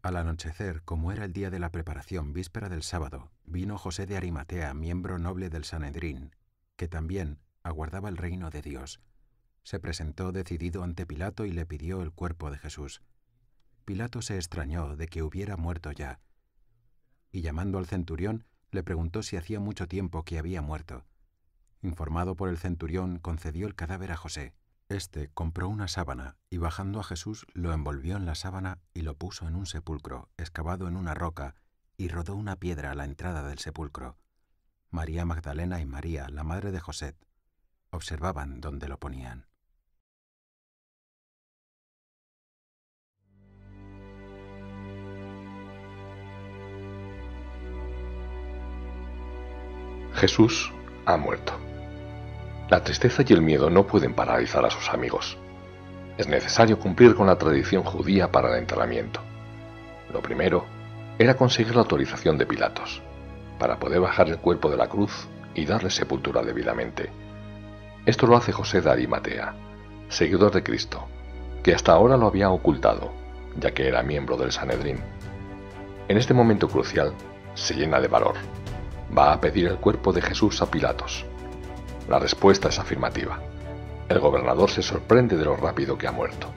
Al anochecer, como era el día de la preparación, víspera del sábado, vino José de Arimatea, miembro noble del Sanedrín, que también aguardaba el reino de Dios. Se presentó decidido ante Pilato y le pidió el cuerpo de Jesús. Pilato se extrañó de que hubiera muerto ya, y llamando al centurión, le preguntó si hacía mucho tiempo que había muerto. Informado por el centurión, concedió el cadáver a José. Este compró una sábana y bajando a Jesús lo envolvió en la sábana y lo puso en un sepulcro excavado en una roca y rodó una piedra a la entrada del sepulcro. María Magdalena y María, la madre de José, observaban dónde lo ponían. Jesús ha muerto. La tristeza y el miedo no pueden paralizar a sus amigos. Es necesario cumplir con la tradición judía para el enterramiento. Lo primero era conseguir la autorización de Pilatos, para poder bajar el cuerpo de la cruz y darle sepultura debidamente. Esto lo hace José de Arimatea, seguidor de Cristo, que hasta ahora lo había ocultado, ya que era miembro del Sanedrín. En este momento crucial, se llena de valor. Va a pedir el cuerpo de Jesús a Pilatos. La respuesta es afirmativa. El gobernador se sorprende de lo rápido que ha muerto,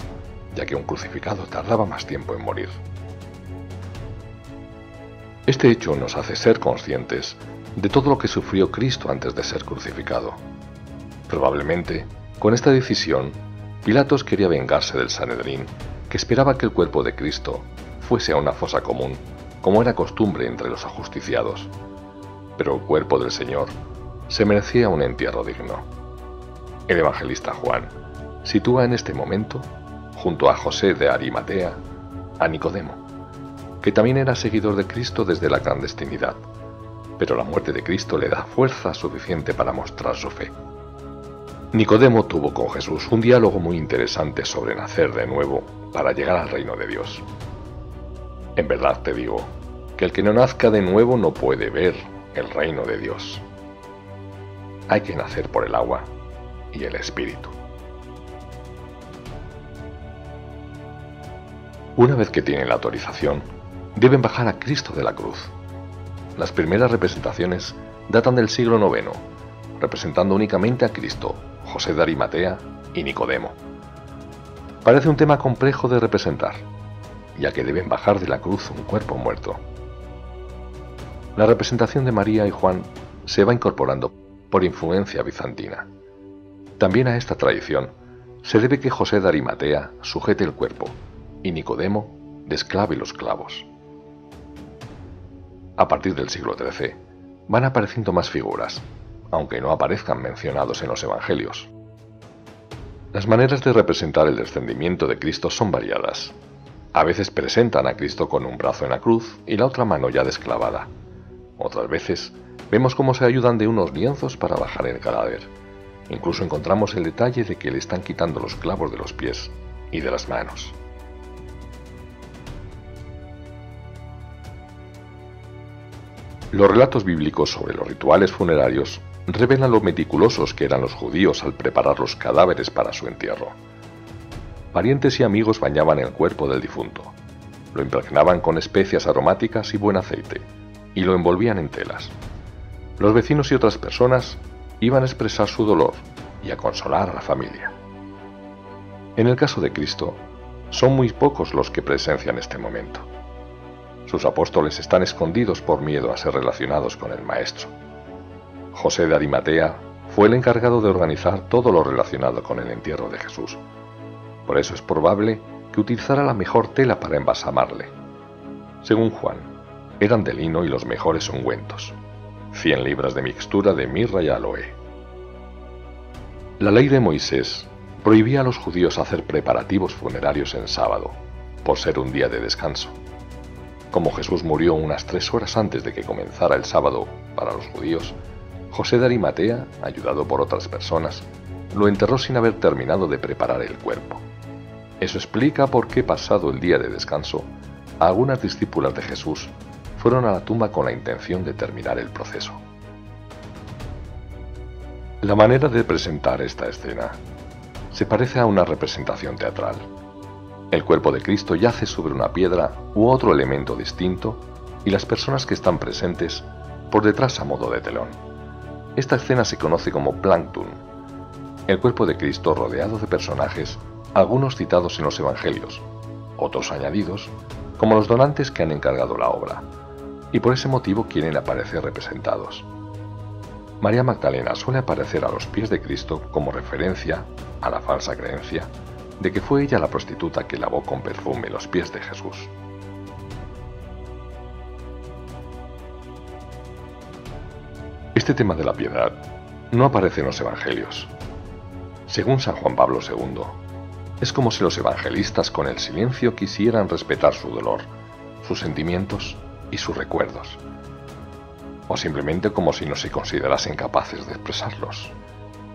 ya que un crucificado tardaba más tiempo en morir. Este hecho nos hace ser conscientes de todo lo que sufrió Cristo antes de ser crucificado. Probablemente, con esta decisión, Pilatos quería vengarse del Sanedrín, que esperaba que el cuerpo de Cristo fuese a una fosa común, como era costumbre entre los ajusticiados. Pero el cuerpo del Señor se merecía un entierro digno. El evangelista Juan sitúa en este momento, junto a José de Arimatea, a Nicodemo, que también era seguidor de Cristo desde la clandestinidad, pero la muerte de Cristo le da fuerza suficiente para mostrar su fe. Nicodemo tuvo con Jesús un diálogo muy interesante sobre nacer de nuevo para llegar al reino de Dios. En verdad te digo, que el que no nazca de nuevo no puede ver el reino de Dios. Hay que nacer por el agua y el Espíritu. Una vez que tienen la autorización, deben bajar a Cristo de la cruz. Las primeras representaciones datan del siglo IX, representando únicamente a Cristo, José de Arimatea y Nicodemo. Parece un tema complejo de representar, ya que deben bajar de la cruz un cuerpo muerto. La representación de María y Juan se va incorporando por influencia bizantina. También a esta tradición se debe que José de Arimatea sujete el cuerpo y Nicodemo desclave los clavos. A partir del siglo XIII van apareciendo más figuras, aunque no aparezcan mencionados en los evangelios. Las maneras de representar el descendimiento de Cristo son variadas. A veces presentan a Cristo con un brazo en la cruz y la otra mano ya desclavada. Otras veces vemos cómo se ayudan de unos lienzos para bajar el cadáver. Incluso encontramos el detalle de que le están quitando los clavos de los pies y de las manos. Los relatos bíblicos sobre los rituales funerarios revelan lo meticulosos que eran los judíos al preparar los cadáveres para su entierro. Parientes y amigos bañaban el cuerpo del difunto, lo impregnaban con especias aromáticas y buen aceite, y lo envolvían en telas. Los vecinos y otras personas iban a expresar su dolor y a consolar a la familia. En el caso de Cristo, son muy pocos los que presencian este momento. Sus apóstoles están escondidos por miedo a ser relacionados con el Maestro. José de Arimatea fue el encargado de organizar todo lo relacionado con el entierro de Jesús. Por eso es probable que utilizara la mejor tela para embalsamarle. Según Juan, eran de lino y los mejores ungüentos, 100 libras de mixtura de mirra y aloe. La ley de Moisés prohibía a los judíos hacer preparativos funerarios en sábado, por ser un día de descanso. Como Jesús murió unas 3 horas antes de que comenzara el sábado para los judíos, José de Arimatea, ayudado por otras personas, lo enterró sin haber terminado de preparar el cuerpo. Eso explica por qué, pasado el día de descanso, algunas discípulas de Jesús fueron a la tumba con la intención de terminar el proceso. La manera de presentar esta escena se parece a una representación teatral. El cuerpo de Cristo yace sobre una piedra u otro elemento distinto y las personas que están presentes por detrás a modo de telón. Esta escena se conoce como plancton. El cuerpo de Cristo rodeado de personajes, algunos citados en los evangelios, otros añadidos, como los donantes que han encargado la obra, y por ese motivo quieren aparecer representados. María Magdalena suele aparecer a los pies de Cristo como referencia a la falsa creencia de que fue ella la prostituta que lavó con perfume los pies de Jesús. Este tema de la piedad no aparece en los evangelios. Según San Juan Pablo II, es como si los evangelistas con el silencio quisieran respetar su dolor, sus sentimientos y sus recuerdos, o simplemente como si no se considerasen capaces de expresarlos.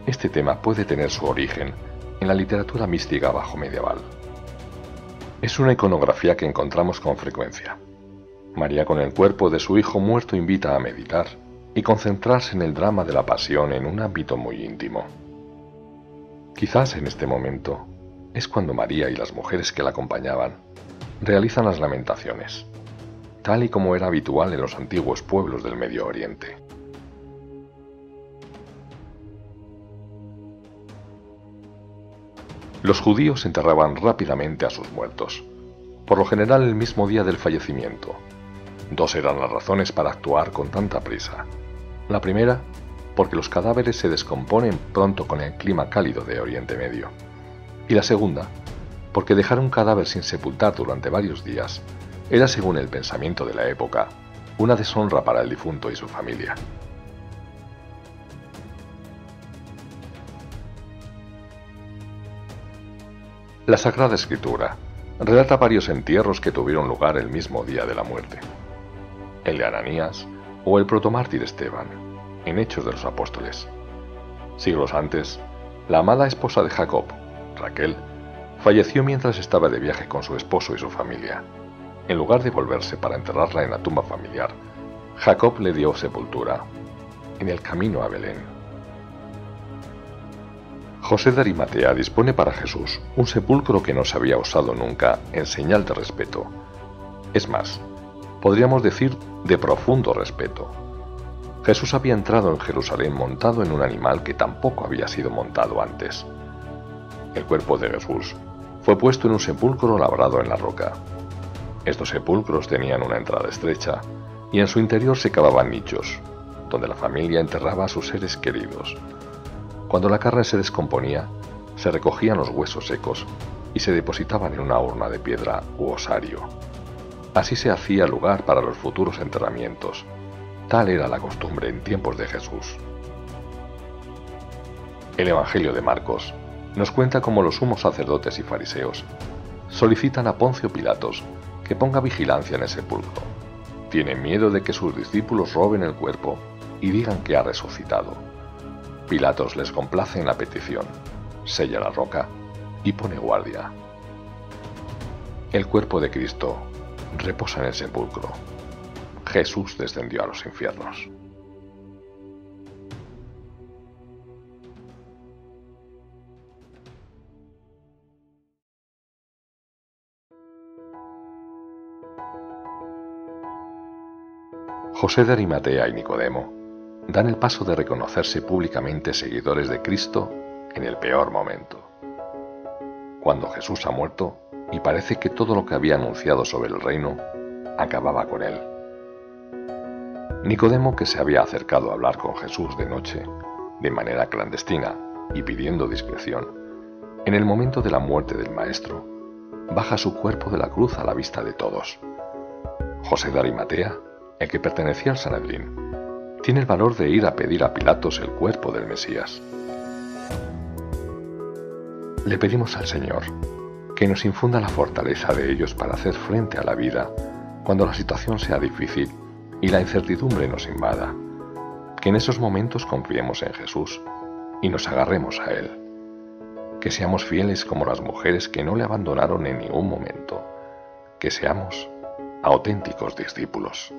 Este tema puede tener su origen en la literatura mística bajo medieval. Es una iconografía que encontramos con frecuencia. María con el cuerpo de su hijo muerto invita a meditar y concentrarse en el drama de la pasión en un ámbito muy íntimo. Quizás en este momento es cuando María y las mujeres que la acompañaban realizan las lamentaciones, tal y como era habitual en los antiguos pueblos del Medio Oriente. Los judíos enterraban rápidamente a sus muertos, por lo general el mismo día del fallecimiento. Dos eran las razones para actuar con tanta prisa. La primera, porque los cadáveres se descomponen pronto con el clima cálido de Oriente Medio. Y la segunda, porque dejar un cadáver sin sepultar durante varios días era, según el pensamiento de la época, una deshonra para el difunto y su familia. La Sagrada Escritura relata varios entierros que tuvieron lugar el mismo día de la muerte. El de Ananías o el protomártir Esteban, en Hechos de los Apóstoles. Siglos antes, la amada esposa de Jacob, Raquel, falleció mientras estaba de viaje con su esposo y su familia. En lugar de volverse para enterrarla en la tumba familiar, Jacob le dio sepultura en el camino a Belén. José de Arimatea dispone para Jesús un sepulcro que no se había usado nunca en señal de respeto. Es más, podríamos decir de profundo respeto. Jesús había entrado en Jerusalén montado en un animal que tampoco había sido montado antes. El cuerpo de Jesús fue puesto en un sepulcro labrado en la roca. Estos sepulcros tenían una entrada estrecha y en su interior se cavaban nichos, donde la familia enterraba a sus seres queridos. Cuando la carne se descomponía, se recogían los huesos secos y se depositaban en una urna de piedra u osario. Así se hacía lugar para los futuros enterramientos. Tal era la costumbre en tiempos de Jesús. El Evangelio de Marcos nos cuenta cómo los sumos sacerdotes y fariseos solicitan a Poncio Pilatos que ponga vigilancia en el sepulcro. Tienen miedo de que sus discípulos roben el cuerpo y digan que ha resucitado. Pilatos les complace en la petición, sella la roca y pone guardia. El cuerpo de Cristo reposa en el sepulcro. Jesús descendió a los infiernos. José de Arimatea y Nicodemo dan el paso de reconocerse públicamente seguidores de Cristo en el peor momento. Cuando Jesús ha muerto y parece que todo lo que había anunciado sobre el reino acababa con él. Nicodemo, que se había acercado a hablar con Jesús de noche, de manera clandestina y pidiendo discreción, en el momento de la muerte del Maestro, baja su cuerpo de la cruz a la vista de todos. José de Arimatea, el que pertenecía al Sanedrín, tiene el valor de ir a pedir a Pilatos el cuerpo del Mesías. Le pedimos al Señor que nos infunda la fortaleza de ellos para hacer frente a la vida cuando la situación sea difícil y la incertidumbre nos invada, que en esos momentos confiemos en Jesús y nos agarremos a Él, que seamos fieles como las mujeres que no le abandonaron en ningún momento, que seamos auténticos discípulos.